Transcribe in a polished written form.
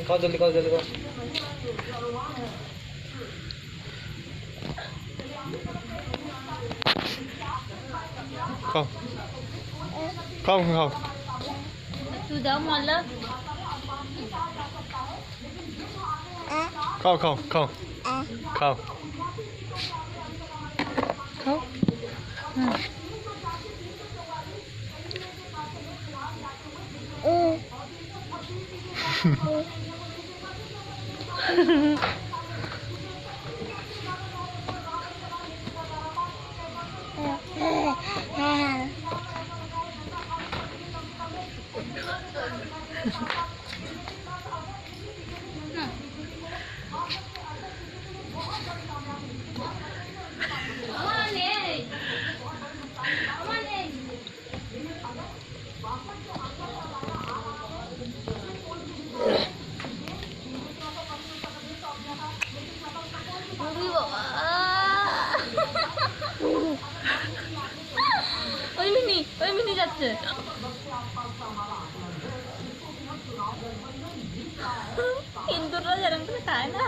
खाओ जल्दी खाओ जल्दी खाओ खाओ खाओ खाओ तू जाओ मॉल खाओ खाओ खाओ खाओ खाओ ওই মিনি যাচ্ছে ইন্দুররা যেরকম করে খায় না।